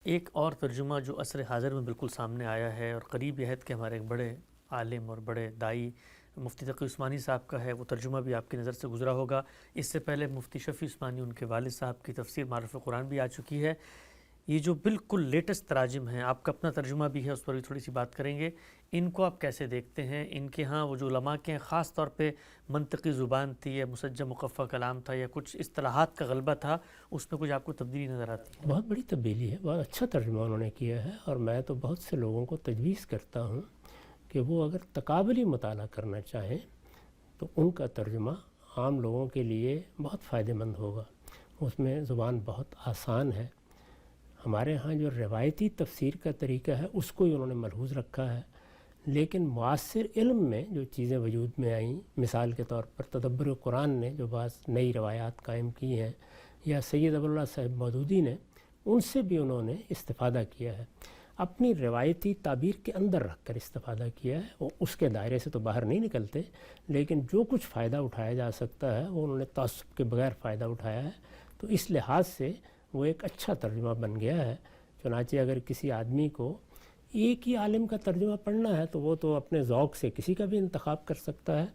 ایک اور ترجمہ جو عصر حاضر میں بالکل سامنے آیا ہے اور قریب یہ ہے کہ ہمارے ایک بڑے عالم اور بڑے دائی مفتی تقی عثمانی صاحب کا ہے، وہ ترجمہ بھی آپ کی نظر سے گزرا ہوگا۔ اس سے پہلے مفتی شفیع عثمانی، ان کے والد صاحب کی تفسیر معارف قرآن بھی آ چکی ہے۔ یہ جو بالکل لیٹسٹ تراجم ہیں، آپ کا اپنا ترجمہ بھی ہے، اس پر بھی تھوڑی سی بات کریں گے۔ ان کو آپ کیسے دیکھتے ہیں؟ ان کے ہاں وہ جو علماء کے ہیں، خاص طور پہ منطقی زبان تھی یا مسجع مقفع کلام تھا یا کچھ اصطلاحات کا غلبہ تھا، اس میں کچھ آپ کو تبدیلی نظر آتی ہے؟ بہت بڑی تبدیلی ہے، بہت اچھا ترجمہ انہوں نے کیا ہے، اور میں تو بہت سے لوگوں کو تجویز کرتا ہوں کہ وہ اگر تقابلی مطالعہ کرنا چاہیں تو ان کا ترجمہ عام لوگوں کے لیے بہت فائدہ مند ہوگا۔ اس میں زبان بہت آسان ہے۔ ہمارے ہاں جو روایتی تفسیر کا طریقہ ہے اس کو ہی انہوں نے ملحوظ رکھا ہے، لیکن معاصر علم میں جو چیزیں وجود میں آئیں، مثال کے طور پر تدبر قرآن نے جو بعض نئی روایات قائم کی ہیں، یا سید ابواللہ صاحب مودودی نے، ان سے بھی انہوں نے استفادہ کیا ہے، اپنی روایتی تعبیر کے اندر رکھ کر استفادہ کیا ہے۔ وہ اس کے دائرے سے تو باہر نہیں نکلتے، لیکن جو کچھ فائدہ اٹھایا جا سکتا ہے وہ انہوں نے تعصب کے بغیر فائدہ اٹھایا ہے، تو اس لحاظ سے وہ ایک اچھا ترجمہ بن گیا ہے۔ چنانچہ اگر کسی آدمی کو ایک ہی عالم کا ترجمہ پڑھنا ہے تو وہ تو اپنے ذوق سے کسی کا بھی انتخاب کر سکتا ہے۔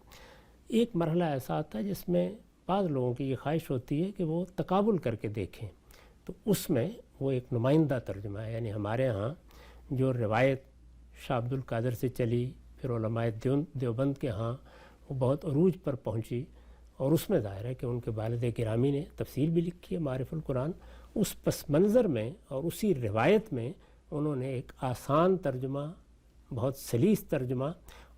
ایک مرحلہ ایسا آتا ہے جس میں بعض لوگوں کی یہ خواہش ہوتی ہے کہ وہ تقابل کر کے دیکھیں، تو اس میں وہ ایک نمائندہ ترجمہ ہے، یعنی ہمارے ہاں جو روایت شاہ عبد القادر سے چلی، پھر علماء دیوبند کے ہاں وہ بہت عروج پر پہنچی، اور اس میں ظاہر ہے کہ ان کے والد گرامی نے تفسیر بھی لکھی ہے معارف القرآن۔ اس پس منظر میں اور اسی روایت میں انہوں نے ایک آسان ترجمہ، بہت سلیس ترجمہ،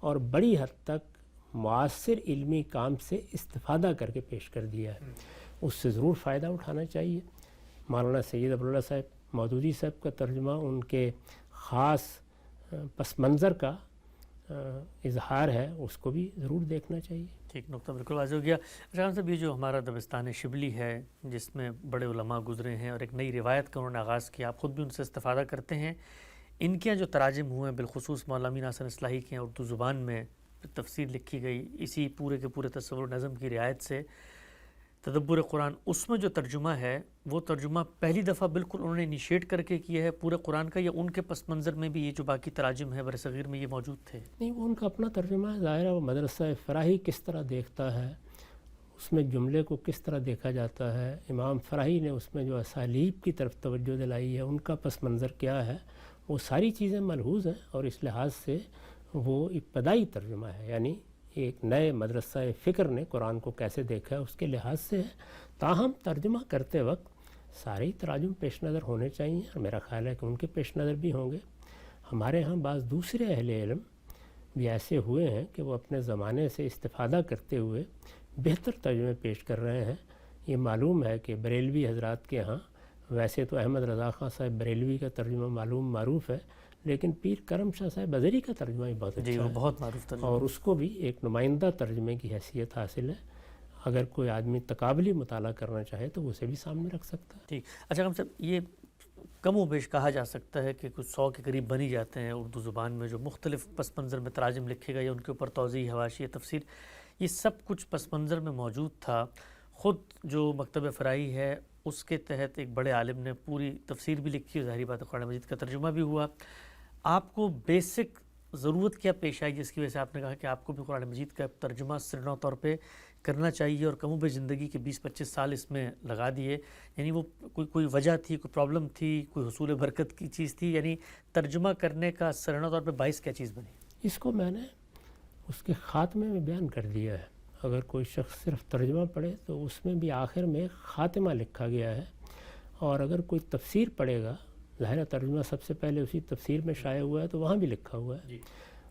اور بڑی حد تک معاصر علمی کام سے استفادہ کر کے پیش کر دیا ہے۔ اس سے ضرور فائدہ اٹھانا چاہیے۔ مولانا سید ابواللہ صاحب مودودی صاحب کا ترجمہ ان کے خاص پس منظر کا اظہار ہے، اس کو بھی ضرور دیکھنا چاہیے۔ ٹھیک، نقطہ بالکل واضح ہو گیا۔ خان صاحب، یہ جو ہمارا دبستان شبلی ہے جس میں بڑے علماء گزرے ہیں اور ایک نئی روایت کا انہوں نے آغاز کیا، آپ خود بھی ان سے استفادہ کرتے ہیں، ان کے جو تراجم ہوئے ہیں بالخصوص مولانا امین احسن اصلاحی کے اردو زبان میں تفسیر لکھی گئی اسی پورے کے پورے تصور نظم کی رعایت سے، تدبر قرآن، اس میں جو ترجمہ ہے وہ ترجمہ پہلی دفعہ بالکل انہوں نے انیشیٹ کر کے کیا ہے پورے قرآن کا، یا ان کے پس منظر میں بھی یہ جو باقی تراجم ہے برصغیر میں یہ موجود تھے؟ نہیں، وہ ان کا اپنا ترجمہ ہے، ظاہر ہے وہ مدرسہ فراہی کس طرح دیکھتا ہے، اس میں جملے کو کس طرح دیکھا جاتا ہے، امام فراہی نے اس میں جو اسالیب کی طرف توجہ دلائی ہے، ان کا پس منظر کیا ہے، وہ ساری چیزیں ملحوظ ہیں، اور اس لحاظ سے وہ ابتدائی ترجمہ ہے، یعنی ایک نئے مدرسہ فکر نے قرآن کو کیسے دیکھا ہے اس کے لحاظ سے ہے۔ تاہم ترجمہ کرتے وقت سارے تراجم پیش نظر ہونے چاہیے، اور میرا خیال ہے کہ ان کے پیش نظر بھی ہوں گے۔ ہمارے ہاں بعض دوسرے اہل علم بھی ایسے ہوئے ہیں کہ وہ اپنے زمانے سے استفادہ کرتے ہوئے بہتر ترجمے پیش کر رہے ہیں۔ یہ معلوم ہے کہ بریلوی حضرات کے ہاں، ویسے تو احمد رضا خان صاحب بریلوی کا ترجمہ معروف ہے، لیکن پیر کرم شاہ صاحب ازہری کا ترجمہ بھی بہت اچھا ہے، بہت معروف ترجمہ، اور اس کو بھی ایک نمائندہ ترجمے کی حیثیت حاصل ہے۔ اگر کوئی آدمی تقابلی مطالعہ کرنا چاہے تو اسے بھی سامنے رکھ سکتا ہے۔ ٹھیک، اچھا ہم صاحب، یہ کم و بیش کہا جا سکتا ہے کہ کچھ 100 کے قریب بنی جاتے ہیں اردو زبان میں جو مختلف پس منظر میں تراجم لکھے گئے، ان کے اوپر توضیح، حواشی، تفسیر، یہ سب کچھ پس منظر میں موجود تھا۔ خود جو مکتب فرائی ہے اس کے تحت ایک بڑے عالم نے پوری تفسیر بھی لکھی، ظاہری بات ہے قرآن مجید کا ترجمہ بھی ہوا۔ آپ کو بیسک ضرورت کیا پیش آئی جس کی وجہ سے آپ نے کہا کہ آپ کو بھی قرآن مجید کا ترجمہ سرنو طور پہ کرنا چاہیے، اور کم و بیش زندگی کے 20-25 سال اس میں لگا دیے؟ یعنی وہ کوئی وجہ تھی، کوئی پرابلم تھی، کوئی حصول برکت کی چیز تھی؟ یعنی ترجمہ کرنے کا سرنو طور پہ باعث کیا چیز بنی؟ اس کو میں نے اس کے خاتمے میں بیان کر دیا ہے۔ اگر کوئی شخص صرف ترجمہ پڑھے تو اس میں بھی آخر میں خاتمہ لکھا گیا ہے، اور اگر کوئی تفسیر پڑھے گا، ظاہر ترجمہ سب سے پہلے اسی تفسیر میں شائع ہوا ہے تو وہاں بھی لکھا ہوا ہے،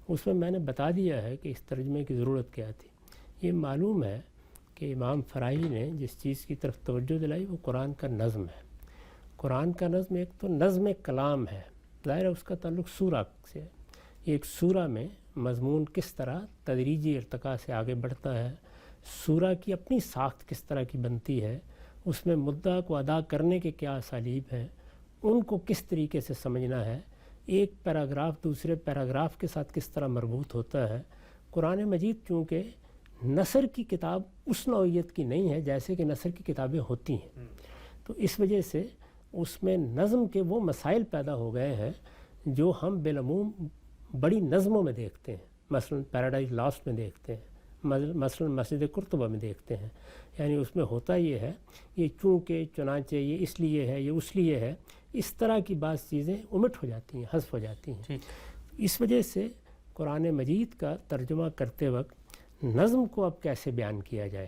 اس میں نے بتا دیا ہے کہ اس ترجمے کی ضرورت کیا تھی۔ یہ معلوم ہے کہ امام فراہی نے جس چیز کی طرف توجہ دلائی وہ قرآن کا نظم ہے۔ قرآن کا نظم ایک تو نظم کلام ہے، ظاہر ہے اس کا تعلق سورہ سے ہے۔ ایک سورہ میں مضمون کس طرح تدریجی ارتقاء سے آگے بڑھتا ہے، سورہ کی اپنی ساخت کس طرح کی بنتی ہے، اس میں مدعا کو ادا کرنے کے کیا اسالیب ہیں، ان کو کس طریقے سے سمجھنا ہے، ایک پیراگراف دوسرے پیراگراف کے ساتھ کس طرح مربوط ہوتا ہے۔ قرآن مجید چونکہ نثر کی کتاب اس نوعیت کی نہیں ہے جیسے کہ نثر کی کتابیں ہوتی ہیں، تو اس وجہ سے اس میں نظم کے وہ مسائل پیدا ہو گئے ہیں جو ہم بالعموم بڑی نظموں میں دیکھتے ہیں، مثلا پیراڈائز لاسٹ میں دیکھتے ہیں، مثلا مسجد قرطبہ میں دیکھتے ہیں. یعنی اس میں ہوتا یہ ہے، یہ چونکہ چنانچہ، یہ اس لیے ہے، یہ اس لیے ہے، اس طرح کی بعض چیزیں omit ہو جاتی ہیں، حذف ہو جاتی ہیں. اس وجہ سے قرآن مجید کا ترجمہ کرتے وقت نظم کو اب کیسے بیان کیا جائے.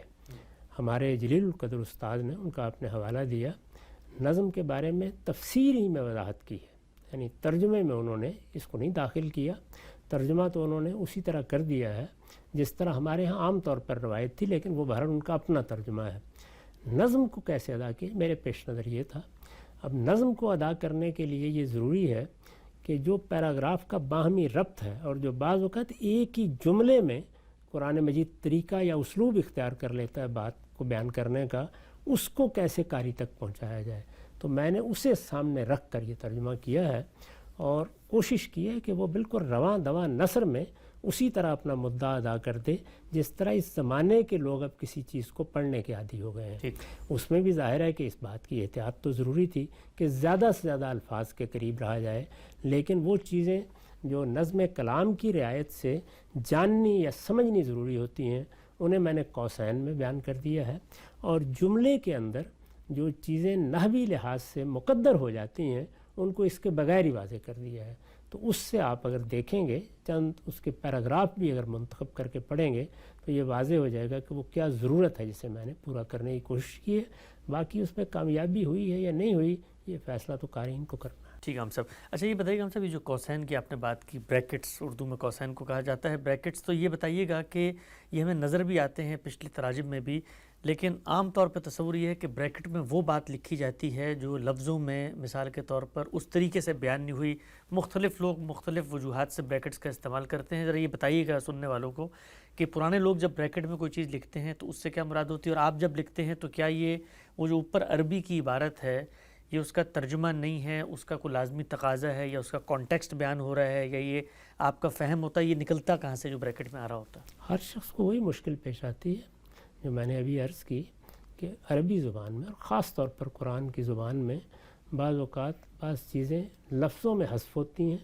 ہمارے جلیل القدر استاد نے، ان کا آپ نے حوالہ دیا، نظم کے بارے میں تفسیری میں وضاحت کی ہے. یعنی ترجمے میں انہوں نے اس کو نہیں داخل کیا، ترجمہ تو انہوں نے اسی طرح کر دیا ہے جس طرح ہمارے ہاں عام طور پر روایت تھی، لیکن وہ بہرحال ان کا اپنا ترجمہ ہے. نظم کو کیسے ادا کیا، میرے پیش نظر یہ تھا. اب نظم کو ادا کرنے کے لیے یہ ضروری ہے کہ جو پیراگراف کا باہمی ربط ہے، اور جو بعض اوقات ایک ہی جملے میں قرآن مجید طریقہ یا اسلوب اختیار کر لیتا ہے بات کو بیان کرنے کا، اس کو کیسے قاری تک پہنچایا جائے. تو میں نے اسے سامنے رکھ کر یہ ترجمہ کیا ہے، اور کوشش کی ہے کہ وہ بالکل رواں دواں نثر میں اسی طرح اپنا مدعا ادا کر دے جس طرح اس زمانے کے لوگ اب کسی چیز کو پڑھنے کے عادی ہو گئے ہیں. اس میں بھی ظاہر ہے کہ اس بات کی احتیاط تو ضروری تھی کہ زیادہ سے زیادہ الفاظ کے قریب رہا جائے، لیکن وہ چیزیں جو نظم کلام کی رعایت سے جاننی یا سمجھنی ضروری ہوتی ہیں انہیں میں نے قوسین میں بیان کر دیا ہے. اور جملے کے اندر جو چیزیں نحوی لحاظ سے مقدر ہو جاتی ہیں ان کو اس کے بغیر ہی واضح کر دیا ہے. تو اس سے آپ اگر دیکھیں گے، چند اس کے پیراگراف بھی اگر منتخب کر کے پڑھیں گے تو یہ واضح ہو جائے گا کہ وہ کیا ضرورت ہے جسے میں نے پورا کرنے کی کوشش کی ہے. باقی اس میں کامیابی ہوئی ہے یا نہیں ہوئی، یہ فیصلہ تو قارئین کو کرنا ہے. ٹھیک ہے ہم صاحب. اچھا یہ بتائیے گا ہم صاحب، یہ جو قوسین کی آپ نے بات کی، بریکٹس اردو میں قوسین کو کہا جاتا ہے، بریکٹس، تو یہ بتائیے گا کہ یہ ہمیں نظر بھی آتے ہیں پچھلی تراجم میں بھی، لیکن عام طور پہ تصور یہ ہے کہ بریکٹ میں وہ بات لکھی جاتی ہے جو لفظوں میں مثال کے طور پر اس طریقے سے بیان نہیں ہوئی. مختلف لوگ مختلف وجوہات سے بریکٹس کا استعمال کرتے ہیں. ذرا یہ بتائیے گا سننے والوں کو کہ پرانے لوگ جب بریکٹ میں کوئی چیز لکھتے ہیں تو اس سے کیا مراد ہوتی ہے، اور آپ جب لکھتے ہیں تو کیا یہ وہ جو اوپر عربی کی عبارت ہے یہ اس کا ترجمہ نہیں ہے، اس کا کوئی لازمی تقاضا ہے، یا اس کا کانٹیکسٹ بیان ہو رہا ہے، یا یہ آپ کا فہم ہوتا ہے یہ نکلتا کہاں سے جو بریکٹ میں آ رہا ہوتا ہے؟ ہر شخص کو وہی مشکل پیش آتی ہے جو میں نے ابھی عرض کی کہ عربی زبان میں، اور خاص طور پر قرآن کی زبان میں، بعض اوقات بعض چیزیں لفظوں میں حذف ہوتی ہیں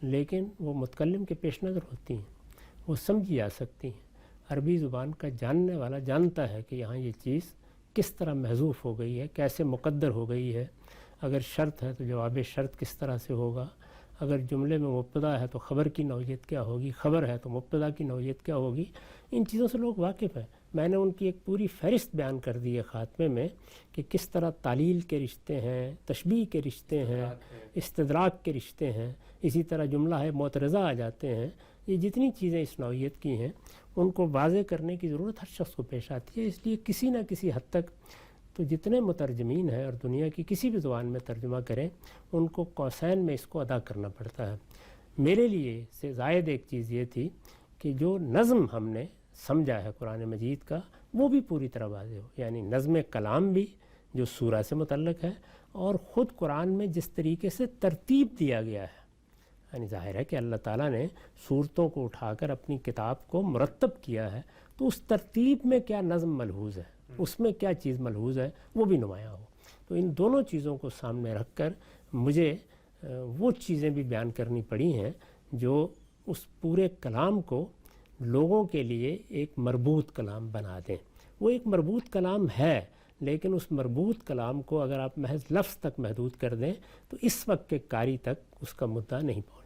لیکن وہ متکلم کے پیش نظر ہوتی ہیں، وہ سمجھی جا سکتی ہیں. عربی زبان کا جاننے والا جانتا ہے کہ یہاں یہ چیز کس طرح محذوف ہو گئی ہے، کیسے مقدر ہو گئی ہے. اگر شرط ہے تو جواب شرط کس طرح سے ہوگا، اگر جملے میں مبتدا ہے تو خبر کی نوعیت کیا ہوگی، خبر ہے تو مبتدا کی نوعیت کیا ہوگی. ان چیزوں سے لوگ واقف ہیں. میں نے ان کی ایک پوری فہرست بیان کر دی ہے خاتمے میں کہ کس طرح تعلیل کے رشتے ہیں، تشبیہ کے رشتے ہیں، استدراک کے رشتے ہیں، اسی طرح جملہ ہے معترضہ آ جاتے ہیں. یہ جتنی چیزیں اس نوعیت کی ہیں ان کو واضح کرنے کی ضرورت ہر شخص کو پیش آتی ہے. اس لیے کسی نہ کسی حد تک تو جتنے مترجمین ہیں اور دنیا کی کسی بھی زبان میں ترجمہ کریں ان کو قوسین میں اس کو ادا کرنا پڑتا ہے. میرے لیے سے زائد ایک چیز یہ تھی کہ جو نظم ہم نے سمجھا ہے قرآن مجید کا وہ بھی پوری طرح واضح ہو. یعنی نظم کلام بھی جو سورہ سے متعلق ہے، اور خود قرآن میں جس طریقے سے ترتیب دیا گیا ہے. یعنی ظاہر ہے کہ اللہ تعالیٰ نے صورتوں کو اٹھا کر اپنی کتاب کو مرتب کیا ہے، تو اس ترتیب میں کیا نظم ملحوظ ہے، اس میں کیا چیز ملحوظ ہے، وہ بھی نمایاں ہو. تو ان دونوں چیزوں کو سامنے رکھ کر مجھے وہ چیزیں بھی بیان کرنی پڑی ہیں جو اس پورے کلام کو لوگوں کے لیے ایک مربوط کلام بنا دیں. وہ ایک مربوط کلام ہے، لیکن اس مربوط کلام کو اگر آپ محض لفظ تک محدود کر دیں تو اس وقت کے قاری تک اس کا مدعا نہیں پہنچتا.